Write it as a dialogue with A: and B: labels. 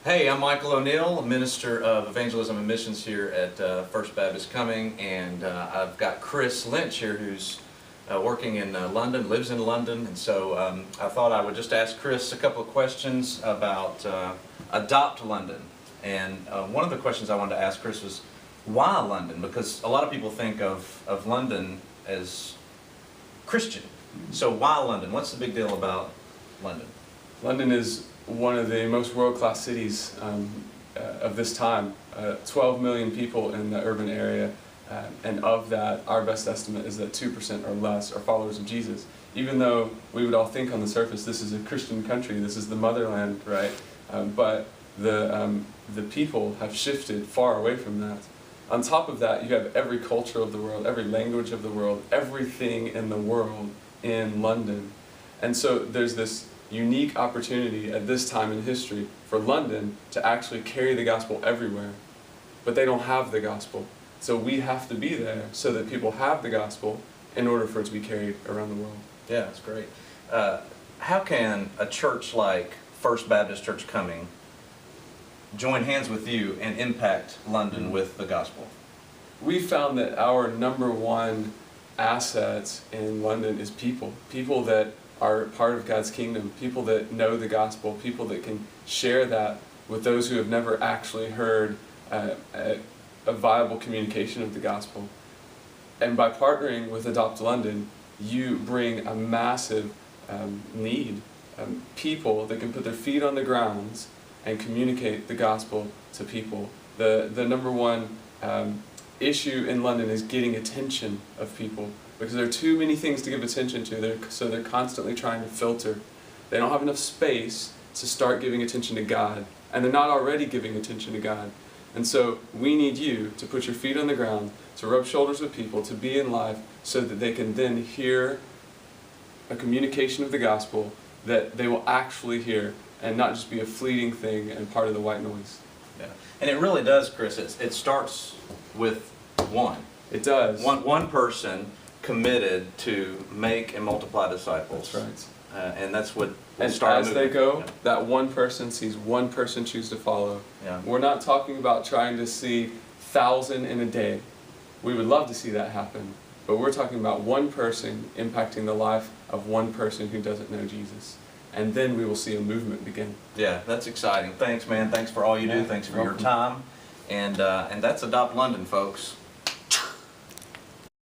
A: Hey, I'm Michael O'Neill, Minister of Evangelism and Missions here at FBC Cumming, and I've got Chris Lynch here who's working in London, lives in London, and so I thought I would just ask Chris a couple of questions about Adopt London. And one of the questions I wanted to ask Chris was, why London? Because a lot of people think of London as Christian. So why London? What's the big deal about London?
B: London is one of the most world-class cities of this time. 12 million people in the urban area, and of that, our best estimate is that 2% or less are followers of Jesus. Even though we would all think on the surface this is a Christian country, this is the motherland, right? But the people have shifted far away from that. On top of that, you have every culture of the world, every language of the world, everything in the world in London. And so there's this unique opportunity at this time in history for London to actually carry the gospel everywhere. But they don't have the gospel. So we have to be there so that people have the gospel in order for it to be carried around the world.
A: Yeah, that's great. How can a church like First Baptist Church Cumming join hands with you and impact London with the gospel?
B: We found that our number one asset in London is people. People that are part of God's kingdom, people that know the gospel, people that can share that with those who have never actually heard a viable communication of the gospel. And by partnering with Adopt London, you bring a massive need. People that can put their feet on the grounds and communicate the gospel to people. The number one issue in London is getting attention of people, because there are too many things to give attention to, so they're constantly trying to filter. They don't have enough space to start giving attention to God, and they're not already giving attention to God. And so we need you to put your feet on the ground, to rub shoulders with people, to be in life, so that they can then hear a communication of the gospel that they will actually hear, and not just be a fleeting thing and part of the white noise.
A: Yeah, and it really does, Chris. It starts with one.
B: It does.
A: One person committed to make and multiply disciples.
B: That's right.
A: And that's what
B: and
A: started.
B: As they go, that one person sees one person choose to follow.
A: Yeah.
B: We're not talking about trying to see 1,000 in a day. We would love to see that happen. But we're talking about one person impacting the life of one person who doesn't know Jesus. And then we will see a movement begin.
A: Yeah, that's exciting. Thanks, man. Thanks for all you do. Thanks for your time. And that's Adopt London, folks.